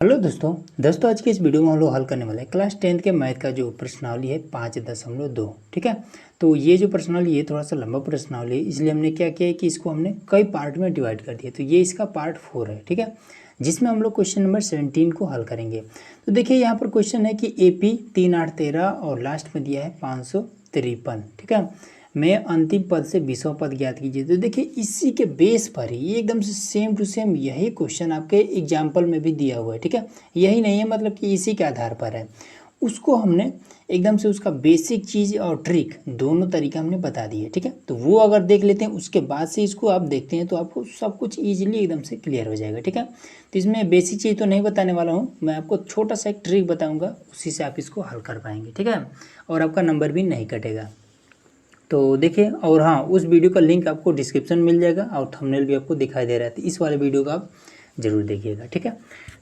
Hello दोस्तों आज की इस वीडियो में हम लोग हल करने वाले हैं क्लास 10th के मैथ का जो प्रश्नावली है 5.2। ठीक है, तो ये जो प्रश्नावली है थोड़ा सा लंबा प्रश्नावली है, इसलिए हमने क्या किया है कि इसको हमने कई पार्ट में डिवाइड कर दिया। तो ये इसका पार्ट 4 है। ठीक है, जिसमें हम लोग क्वेश्चन नंबर 17 को हल करेंगे। तो देखिए यहाँ पर क्वेश्चन है कि AP 3, 8, 13 और लास्ट में दिया है 553। ठीक है, मैं अंतिम पद से 20वां पद ज्ञात कीजिए। तो देखिए इसी के बेस पर ही ये एकदम से सेम टू सेम यही क्वेश्चन आपके एग्जाम्पल में भी दिया हुआ है। ठीक है, यही नहीं है, मतलब कि इसी के आधार पर है। उसको हमने एकदम से उसका बेसिक चीज़ और ट्रिक दोनों तरीका हमने बता दिए। ठीक है, तो वो अगर देख लेते हैं उसके बाद से इसको आप देखते हैं तो आपको सब कुछ ईजिली एकदम से क्लियर हो जाएगा। ठीक है, तो इसमें बेसिक चीज़ तो नहीं बताने वाला हूँ, मैं आपको छोटा सा एक ट्रिक बताऊँगा, उसी से आप इसको हल कर पाएंगे। ठीक है, और आपका नंबर भी नहीं कटेगा। तो देखिए, और हाँ, उस वीडियो का लिंक आपको डिस्क्रिप्शन में मिल जाएगा और थंबनेल भी आपको दिखाई दे रहा है, तो इस वाले वीडियो का आप ज़रूर देखिएगा। ठीक है,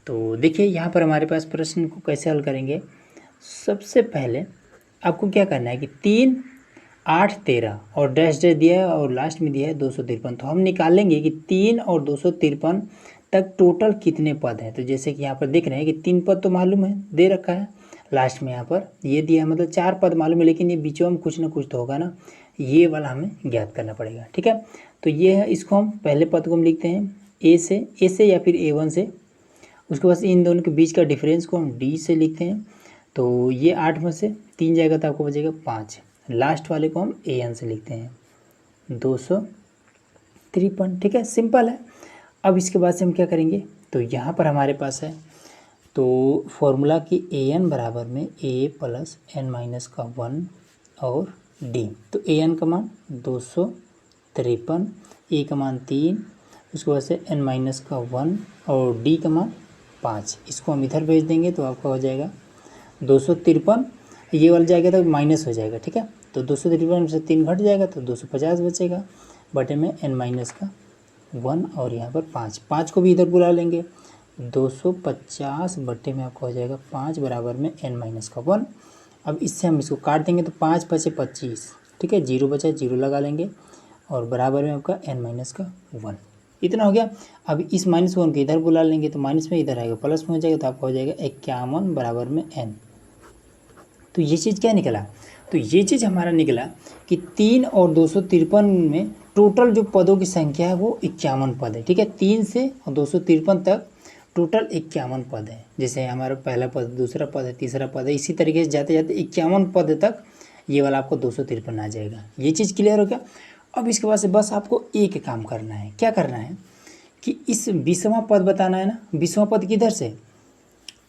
तो देखिए यहाँ पर हमारे पास प्रश्न को कैसे हल करेंगे। सबसे पहले आपको क्या करना है कि 3, 8, 13 और डैश डैश दिया है और लास्ट में दिया है 253। तो हम निकालेंगे कि 3 और 253 तक टोटल कितने पद हैं। तो जैसे कि यहाँ पर देख रहे हैं कि 3 पद तो मालूम है, दे रखा है, लास्ट में यहाँ पर ये दिया है, मतलब 4 पद मालूम है, लेकिन ये बीचों में कुछ ना कुछ तो होगा ना, ये वाला हमें ज्ञात करना पड़ेगा। ठीक है, तो ये है, इसको हम पहले पद को हम लिखते हैं ए से या फिर A1 से। उसके बाद इन दोनों के बीच का डिफरेंस को हम D से लिखते हैं। तो ये 8 में से 3 जाएगा तो आपको बचेगा 5। लास्ट वाले को हम AN से लिखते हैं 253। ठीक है, सिंपल है। अब इसके बाद से हम क्या करेंगे, तो यहाँ पर हमारे पास है तो फॉर्मूला की AN बराबर में A प्लस N माइनस का 1 और D। तो AN का मान 253, A का मान 3, उसके बाद से N माइनस का 1 और D का मान 5। इसको हम इधर भेज देंगे तो आपका हो जाएगा 253, ये वाला जाएगा तो माइनस हो जाएगा। ठीक है, तो 253 में से 3 घट जाएगा तो 250 बचेगा, बटे में N माइनस का 1 और यहाँ पर 5 को भी इधर बुला लेंगे। 250 बट्टे में आपका हो जाएगा 5 बराबर में N माइनस का 1। अब इससे हम इसको काट देंगे तो 5 बचे 25। ठीक है, 0 बचा, 0 लगा लेंगे और बराबर में आपका N माइनस का 1। इतना हो गया। अब इस -1 को इधर बुला लेंगे तो माइनस में इधर आएगा, प्लस में हो जाएगा, तो आपका हो जाएगा 51 बराबर में N। तो ये चीज़ क्या निकला, तो ये चीज़ हमारा निकला कि 3 और 253 में टोटल जो पदों की संख्या है वो 51 पद है। ठीक है, 3 से और 253 तक टोटल 51 पद है। जैसे हमारा पहला पद, दूसरा पद है, तीसरा पद है, इसी तरीके से जाते जाते 51 पद तक ये वाला आपको 253 आ जाएगा। ये चीज़ क्लियर हो गया। अब इसके बाद से बस आपको एक काम करना है। क्या करना है कि इस 20वां पद बताना है ना। 20वां पद किधर से,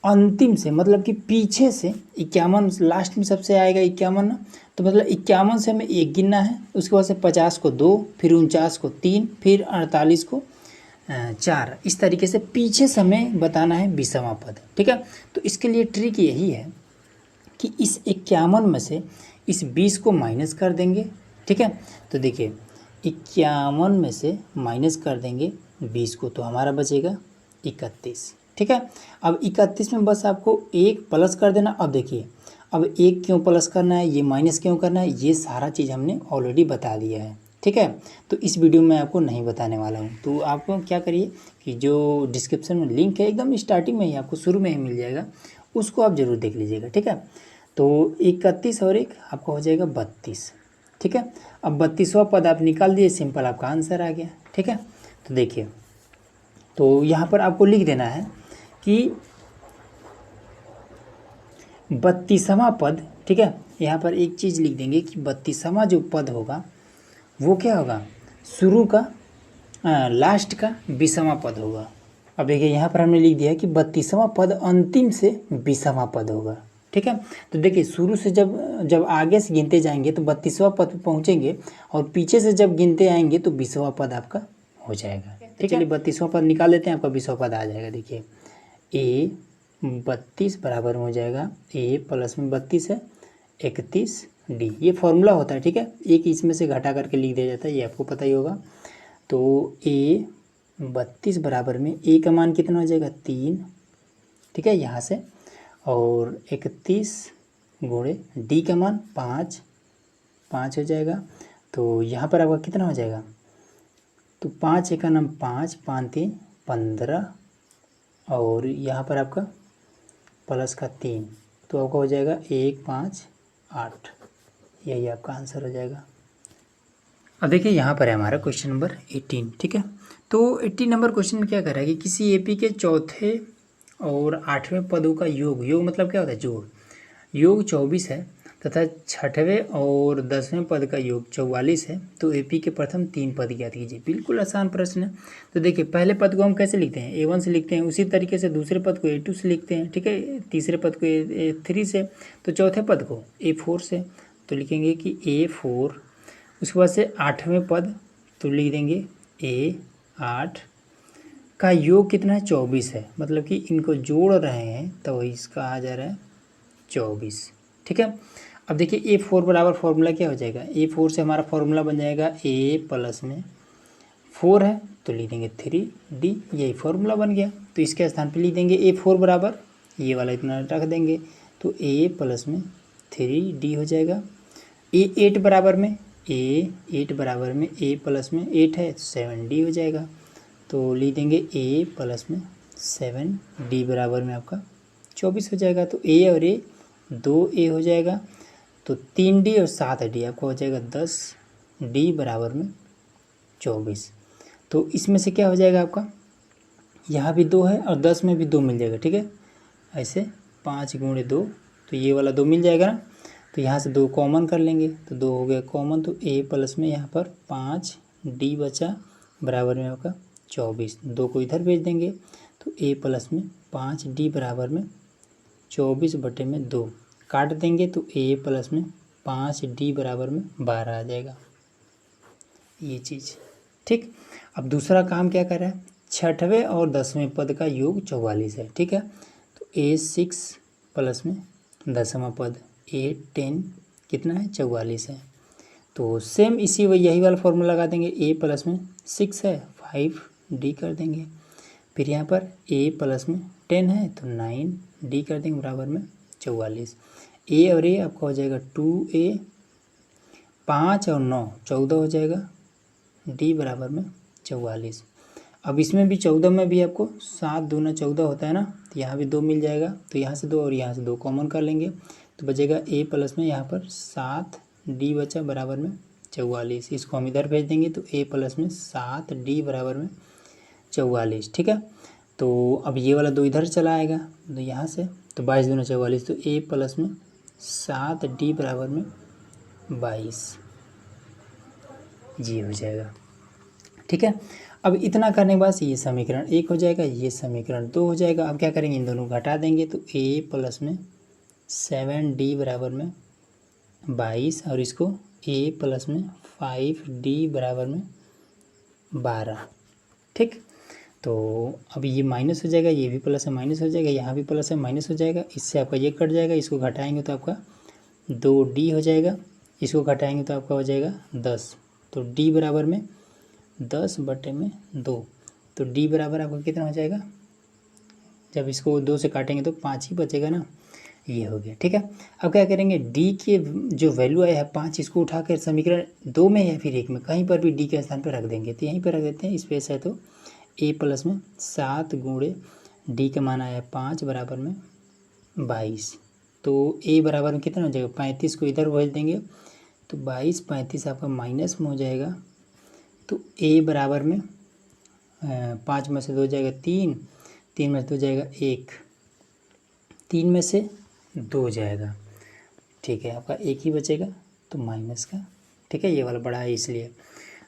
अंतिम से, मतलब कि पीछे से 51, लास्ट में सबसे आएगा 51 ना, तो मतलब 51 से हमें 1 गिनना है, उसके बाद से 50 को 2, फिर 49 को 3, फिर 48 को 4। इस तरीके से पीछे से हमें बताना है 20वां पद। ठीक है, तो इसके लिए ट्रिक यही है कि इस 51 में से इस 20 को माइनस कर देंगे। ठीक है, तो देखिए 51 में से माइनस कर देंगे 20 को तो हमारा बचेगा 31। ठीक है, अब 31 में बस आपको 1 प्लस कर देना। अब देखिए, अब 1 क्यों प्लस करना है, ये माइनस क्यों करना है, ये सारा चीज़ हमने ऑलरेडी बता दिया है। ठीक है, तो इस वीडियो में आपको नहीं बताने वाला हूँ। तो आपको क्या करिए कि जो डिस्क्रिप्शन में लिंक है एकदम स्टार्टिंग में ही, आपको शुरू में ही मिल जाएगा, उसको आप ज़रूर देख लीजिएगा। ठीक है, तो 31 और 1 आपका हो जाएगा 32। ठीक है, अब 32वां पद आप निकाल दिए, सिंपल आपका आंसर आ गया। ठीक है, तो देखिए, तो यहाँ पर आपको लिख देना है कि 32वां पद। ठीक है, यहाँ पर एक चीज़ लिख देंगे कि 32वां जो पद होगा वो क्या होगा, शुरू का लास्ट का 20वां पद होगा। अब देखिए यहाँ पर हमने लिख दिया है कि 32वां पद अंतिम से 20वां पद होगा। ठीक है, तो देखिए शुरू से जब आगे से गिनते जाएंगे तो 32वां पद पे पहुँचेंगे और पीछे से जब गिनते आएंगे तो 20वां पद आपका हो जाएगा। ठीक है, 32वां पद निकाल लेते हैं, आपका 20वां पद आ जाएगा। देखिए A 32 बराबर हो जाएगा, A प्लस में 32 है 31 D। ये फॉर्मूला होता है। ठीक है, एक इसमें से घटा करके लिख दिया जाता है, ये आपको पता ही होगा। तो A 32 बराबर में A का मान कितना हो जाएगा 3। ठीक है, यहाँ से, और 31 गुणे D का मान 5 हो जाएगा। तो यहाँ पर आपका कितना हो जाएगा, तो 5 का नाम 5, 5 3 15 और यहाँ पर आपका प्लस का 3, तो आपका हो जाएगा 1 5 8, यही आपका आंसर हो जाएगा। अब देखिए यहाँ पर है हमारा क्वेश्चन नंबर 18, ठीक है। तो 18 नंबर क्वेश्चन में क्या कर रहा है कि किसी एपी के चौथे और 8वें पदों का योग, योग मतलब क्या होता है जोड़, योग 24 है तथा 6वें और 10वें पद का योग 44 है, तो एपी के प्रथम 3 पद ज्ञात कीजिए। बिल्कुल आसान प्रश्न है। तो देखिए पहले पद को हम कैसे लिखते हैं, A1 से लिखते हैं, उसी तरीके से दूसरे पद को A2 से लिखते हैं, ठीक है, तीसरे पद को A3 से, तो चौथे पद को A4 से। तो लिखेंगे कि A4, उसके बाद से 8वें पद तो लिख देंगे A8 का योग कितना है 24 है, मतलब कि इनको जोड़ रहे हैं तो इसका आ जा रहा है 24, ठीक है। अब देखिए A4 बराबर फॉर्मूला क्या हो जाएगा, A4 से हमारा फॉर्मूला बन जाएगा A प्लस में 4 है तो लिख देंगे 3D, यही फॉर्मूला बन गया। तो इसके स्थान पे लिख देंगे A4 बराबर ये वाला इतना रख देंगे, तो A प्लस में 3D हो जाएगा। A8 बराबर में A प्लस में 8 है तो 7D हो जाएगा, तो लिख देंगे A प्लस में 7D बराबर में आपका 24 हो जाएगा। तो A और A 2A हो जाएगा, तो 3D और 7D आपका हो जाएगा 10D बराबर में 24। तो इसमें से क्या हो जाएगा आपका, यहाँ भी 2 है और 10 में भी 2 मिल जाएगा, ठीक है, ऐसे 5 गुणे 2, तो ये वाला 2 मिल जाएगा ना, तो यहाँ से 2 कॉमन कर लेंगे तो 2 हो गया कॉमन, तो A प्लस में यहाँ पर 5D बचा बराबर में आपका 24, 2 को इधर भेज देंगे तो A प्लस में 5D बराबर में 24 बटे में 2 काट देंगे तो A प्लस में 5D बराबर में 12 आ जाएगा, ये चीज़, ठीक। अब दूसरा काम क्या कर रहा है, 6वें और 10वें पद का योग 44 है, ठीक है। तो A6 प्लस में 10वां पद A10 कितना है 44 है, तो सेम इसी यही वाला फॉर्मूला लगा देंगे। A प्लस में 6 है 5D कर देंगे, फिर यहाँ पर A प्लस में 10 है तो 9D कर देंगे बराबर में 44। A और A आपका हो जाएगा 2A, 5 और 9 14 हो जाएगा, D बराबर में 44। अब इसमें भी 14 में भी आपको 7 दूना 14 होता है ना, तो यहाँ भी 2 मिल जाएगा, तो यहाँ से 2 और यहाँ से 2 कॉमन कर लेंगे तो बचेगा A प्लस में यहाँ पर 7D बचा बराबर में 44, इसको हम इधर भेज देंगे तो A प्लस में 7D बराबर में 44, ठीक है। तो अब ये वाला 2 इधर चला आएगा तो यहाँ से, तो 22 दूना 44, तो A प्लस में 7D बराबर में 22 जी हो जाएगा, ठीक है। अब इतना करने के बाद ये समीकरण 1 हो जाएगा, ये समीकरण 2 हो जाएगा। अब क्या करेंगे, इन दोनों को घटा देंगे तो A प्लस में 7D बराबर में 22 और इसको A प्लस में 5D बराबर में 12, ठीक। तो अब ये माइनस हो जाएगा, ये भी प्लस है माइनस हो जाएगा, यहाँ भी प्लस है माइनस हो जाएगा, इससे आपका ये कट जाएगा, इसको घटाएंगे तो आपका 2D हो जाएगा, इसको घटाएंगे तो आपका हो जाएगा 10, तो D बराबर में 10 बटे में 2, तो D बराबर आपका कितना हो जाएगा, जब इसको 2 से काटेंगे तो 5 ही बचेगा ना, ये हो गया, ठीक है। अब क्या करेंगे, D के जो वैल्यू आया है 5, इसको उठाकर समीकरण 2 में या फिर 1 में कहीं पर भी D के स्थान पर रख देंगे, तो यहीं पर रख देते हैं, स्पेस है तो A प्लस में 7 गुणे D का मान आया 5 बराबर में 22, तो A बराबर में कितना हो जाएगा 35 को इधर भेज देंगे तो 22 35 आपका माइनस में हो जाएगा, तो A बराबर में 5 में से 2 जाएगा 3, 3 में से 2 जाएगा 1, 3 में से 2 जाएगा, ठीक है, आपका 1 ही बचेगा तो माइनस का, ठीक है, ये वाला बड़ा है इसलिए,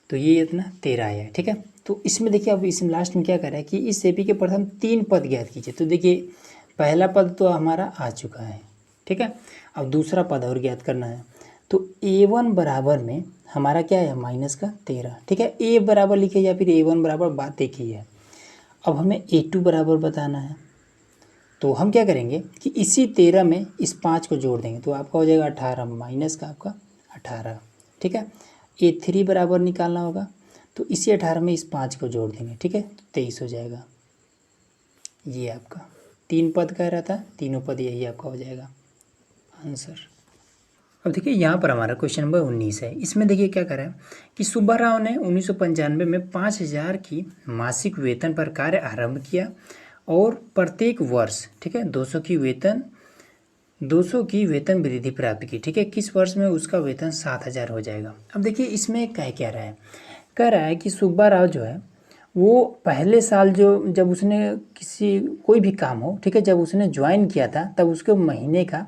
तो ये इतना 13 आया है, ठीक है। तो इसमें देखिए अब इसमें लास्ट में क्या कर रहा है कि इस एपी के प्रथम 3 पद ज्ञात कीजिए। तो देखिए पहला पद तो हमारा आ चुका है, ठीक है, अब दूसरा पद और ज्ञात करना है। तो A1 बराबर में हमारा क्या है माइनस का 13, ठीक है, A बराबर लिखे या फिर A1 बराबर, बात एक ही है। अब हमें A2 बराबर बताना है, तो हम क्या करेंगे कि इसी 13 में इस 5 को जोड़ देंगे तो आपका हो जाएगा 18, माइनस का आपका 18, ठीक है। A3 बराबर निकालना होगा, तो इसी 18 में इस 5 को जोड़ देंगे, ठीक है, तो 23 हो जाएगा। ये आपका 3 पद कह रहा था, तीनों पद यही आपका हो जाएगा आंसर। अब देखिए यहाँ पर हमारा क्वेश्चन नंबर 19 है। इसमें देखिए क्या कर रहा है कि सुब्बा राव ने 1995 में 5000 की मासिक वेतन पर कार्य आरंभ किया और प्रत्येक वर्ष, ठीक है, 200 की वेतन वृद्धि प्राप्त की, ठीक है, किस वर्ष में उसका वेतन 7,000 हो जाएगा। अब देखिए इसमें कह रहा है, कह रहा है कि सुब्बा राव जो है वो पहले साल जब उसने कोई भी काम हो, ठीक है, जब उसने ज्वाइन किया था तब उसको महीने का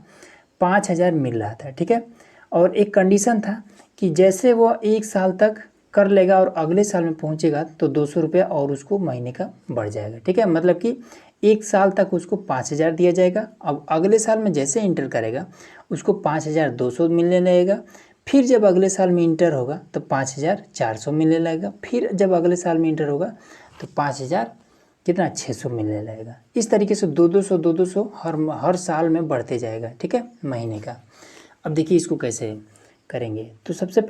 5,000 मिल रहा था, ठीक है, और एक कंडीशन था कि जैसे वो 1 साल तक कर लेगा और अगले साल में पहुंचेगा तो 200 रुपया और उसको महीने का बढ़ जाएगा, ठीक है, मतलब कि 1 साल तक उसको 5,000 दिया जाएगा। अब अगले साल में जैसे इंटर करेगा उसको 5,200 मिलने लगेगा। फिर जब अगले साल में इंटर होगा तो 5,400 मिलने लगेगा। फिर जब अगले साल में इंटर होगा तो 600 मिलने लगेगा। इस तरीके से 200 हर साल में बढ़ते जाएगा, ठीक है, महीने का। अब देखिए इसको कैसे करेंगे। तो सबसे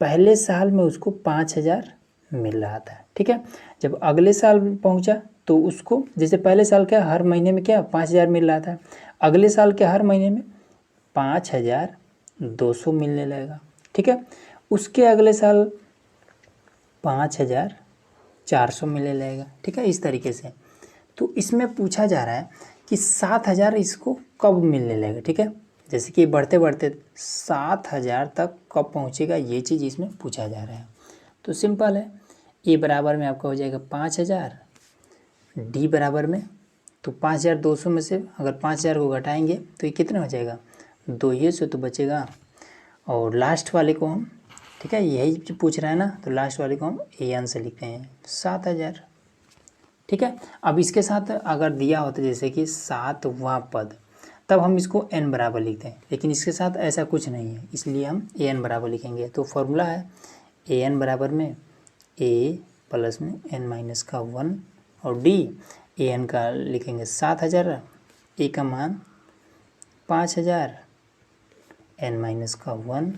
पहले साल में उसको 5,000 मिल रहा था, ठीक है, जब अगले साल पहुंचा तो उसको, जैसे पहले साल क्या हर महीने में क्या 5,000 मिल रहा था, अगले साल के हर महीने में 5,200 मिलने लगेगा, ठीक है, उसके अगले साल 5,400 मिलने लगेगा, ठीक है, इस तरीके से। तो इसमें पूछा जा रहा है कि 7,000 इसको कब मिलने लगेगा, ठीक है, जैसे कि बढ़ते बढ़ते 7,000 तक कब पहुंचेगा, ये चीज़ इसमें पूछा जा रहा है। तो सिंपल है, ए बराबर में आपका हो जाएगा 5,000, डी बराबर में, तो 5,200 में से अगर 5,000 को घटाएंगे तो ये कितना हो जाएगा, 2 ही से तो बचेगा। और लास्ट वाले को हम, ठीक है, यही पूछ रहा है ना, तो लास्ट वाले को हम ए आंसर लिखते हैं 7,000, ठीक है। अब इसके साथ अगर दिया होता जैसे कि 7वां पद, तब हम इसको n बराबर लिखते हैं, लेकिन इसके साथ ऐसा कुछ नहीं है, इसलिए हम ए एन बराबर लिखेंगे। तो फॉर्मूला है ए एन बराबर में ए प्लस में n माइनस का 1 और डी, ए एन का लिखेंगे 7,000, ए का मान 5,000, n माइनस का 1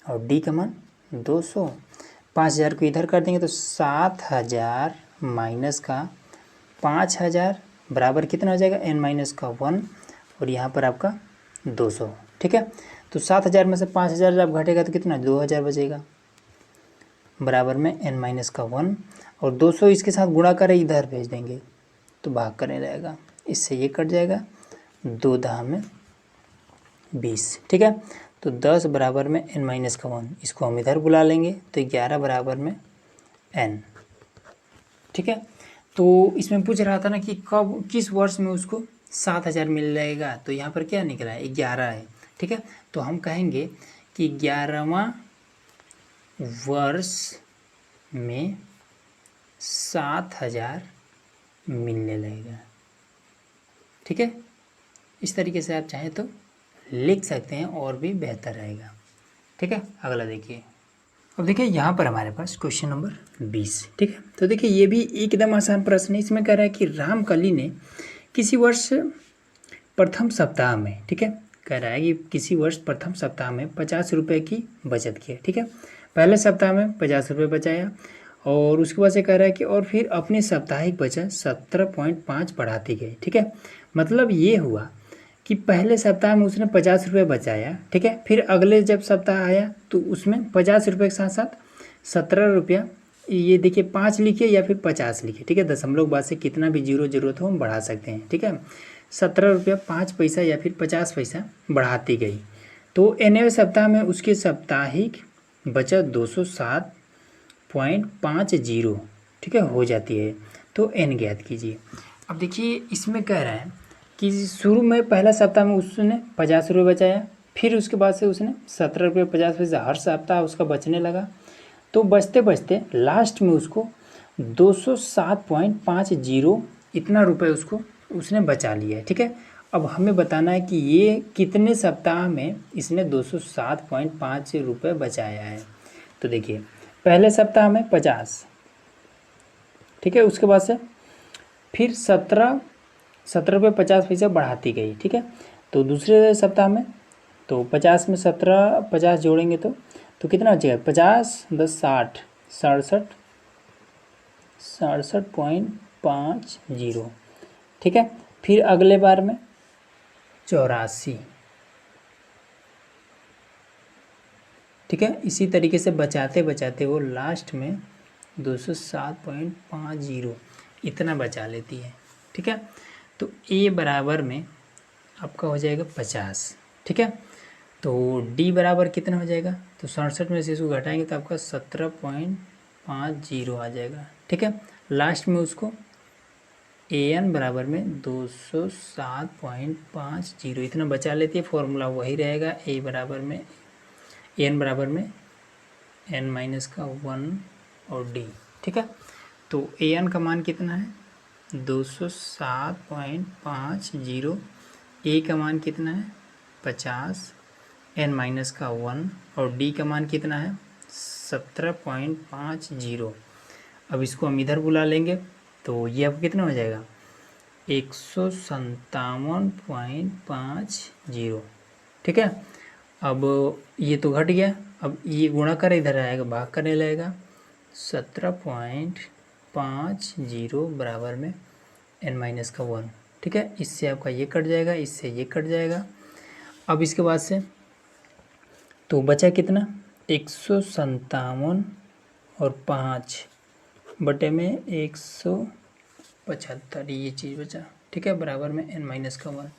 और डी का मान 200। 5,000 को इधर कर देंगे तो 7,000 माइनस का 5,000 बराबर कितना हो जाएगा, n माइनस का 1 और यहाँ पर आपका 200, ठीक है। तो 7,000 में से 5,000 जब घटेगा तो कितना 2,000 बचेगा, बराबर में n माइनस का 1 और 200 इसके साथ गुणा करें इधर भेज देंगे तो भाग करने रहेगा, इससे ये कट जाएगा, 2 दहा में 20, ठीक है। तो 10 बराबर में n माइनस का 1, इसको हम इधर बुला लेंगे तो 11 बराबर में n, ठीक है। तो इसमें पूछ रहा था ना कि कब किस वर्ष में उसको 7,000 मिल जाएगा, तो यहाँ पर क्या निकला है 11 है, ठीक है। तो हम कहेंगे कि 11वां वर्ष में 7,000 मिलने लगेगा, ठीक है। इस तरीके से आप चाहें तो लिख सकते हैं और भी बेहतर रहेगा, ठीक है। अगला देखिए। अब देखिए यहाँ पर हमारे पास क्वेश्चन नंबर 20, ठीक है। तो देखिए ये भी एकदम आसान प्रश्न है। इसमें कह रहा है कि रामकली ने किसी वर्ष प्रथम सप्ताह में, ठीक है, कह रहा है कि किसी वर्ष प्रथम सप्ताह में 50 रुपये की बचत की है, ठीक है। पहले सप्ताह में 50 रुपये बचाया और उसके बाद से कह रहा है कि और फिर अपनी साप्ताहिक बचत 17.5 बढ़ाती गई, ठीक है। मतलब ये हुआ कि पहले सप्ताह में उसने 50 रुपये बचाया, ठीक है, फिर अगले जब सप्ताह आया तो उसमें 50 रुपये के साथ साथ 17 रुपया, ये देखिए 5 लिखिए या फिर 50 लिखिए, ठीक है, दशमलव बाद से कितना भी जीरो जरूरत हो हम बढ़ा सकते हैं, ठीक है। 17 रुपया 5 पैसा या फिर 50 पैसा बढ़ाती गई। तो nवें सप्ताह में उसकी साप्ताहिक बचत 207.50, ठीक है, हो जाती है। तो n ज्ञात कीजिए। अब देखिए इसमें कह रहा है कि शुरू में पहला सप्ताह में उसने 50 रुपये बचाया, फिर उसके बाद से उसने 17 रुपये 50 पैसा हर सप्ताह उसका बचने लगा। तो बचते बचते लास्ट में उसको 207.50 इतना रुपये उसने बचा लिया है, ठीक है। अब हमें बताना है कि ये कितने सप्ताह में इसने 207.5 रुपये बचाया है। तो देखिए पहले सप्ताह में 50, ठीक है, उसके बाद से फिर 17 रुपये 50 पैसा बढ़ाती गई, ठीक है। तो दूसरे सप्ताह में तो 50 में 17 50 जोड़ेंगे तो कितना बचेगा, 50 10 60 67.50, ठीक है। फिर अगले बार में 84, ठीक है। इसी तरीके से बचाते बचाते वो लास्ट में 207.50 इतना बचा लेती है, ठीक है। तो ए बराबर में आपका हो जाएगा 50, ठीक है। तो डी बराबर कितना हो जाएगा, तो 67 में से इसको घटाएंगे तो आपका 17.50 आ जाएगा, ठीक है। लास्ट में उसको ए एन बराबर में 207.50 इतना बचा लेते हैं, फॉर्मूला वही रहेगा। ए बराबर में एन बराबर में एन माइनस का 1 और डी, ठीक है। तो ए एन का मान कितना है 207.50, ए का मान कितना है 50, एन माइनस का 1 और डी का मान कितना है 17.50। अब इसको हम इधर बुला लेंगे तो ये अब कितना हो जाएगा 157.50, ठीक है। अब ये तो घट गया, अब ये गुणा कर इधर आएगा, भाग करने लगेगा 17.50 बराबर में n माइनस का 1, ठीक है। इससे आपका ये कट जाएगा, इससे ये कट जाएगा। अब इसके बाद से तो बचा कितना 157 और 5 बटे में 175, ये चीज़ बचा, ठीक है, बराबर में n माइनस का 1।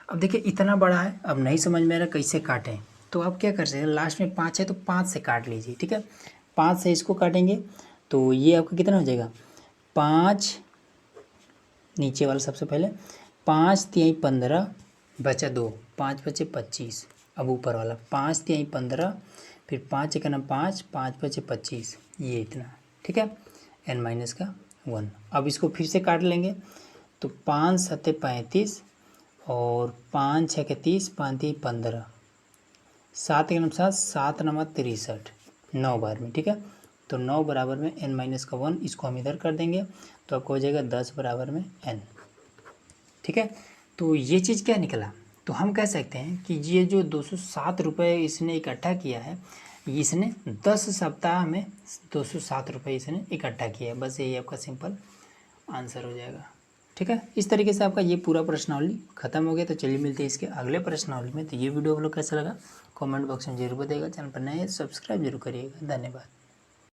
अब देखिए इतना बड़ा है, अब नहीं समझ में आ रहा कैसे काटें, तो आप क्या कर सकते हैं, लास्ट में 5 है तो 5 से काट लीजिए, ठीक है। 5 से इसको काटेंगे तो ये आपका कितना हो जाएगा 5, नीचे वाला सबसे पहले 5 तिहाई 15 बचा 2, 5 बचे 25। अब ऊपर वाला 5 तिहाई 15 फिर 5 एक 5, 5 बचे 25, ये इतना, ठीक है, n माइनस का 1। अब इसको फिर से काट लेंगे तो 5 सत्ते 35 और 5 छः के 30, 5 तिहाई 15, 7 एक 7, 7 नंबर 63, 9 बार में, ठीक है। तो 9 बराबर में n माइनस का 1, इसको हम इधर कर देंगे तो आपको हो जाएगा 10 बराबर में n, ठीक है। तो ये चीज़ क्या निकला, तो हम कह सकते हैं कि ये जो 207 रुपये इसने इकट्ठा किया है, इसने 10 सप्ताह में 207 रुपये इसने इकट्ठा किया है, बस यही आपका सिंपल आंसर हो जाएगा, ठीक है। इस तरीके से आपका ये पूरा प्रश्नावली खत्म हो गया। तो चलिए मिलते हैं इसके अगले प्रश्नावली में। तो ये वीडियो आप लोग कैसा लगा कमेंट बॉक्स में जरूर बताइएगा, चैनल पर नए सब्सक्राइब जरूर करिएगा। धन्यवाद।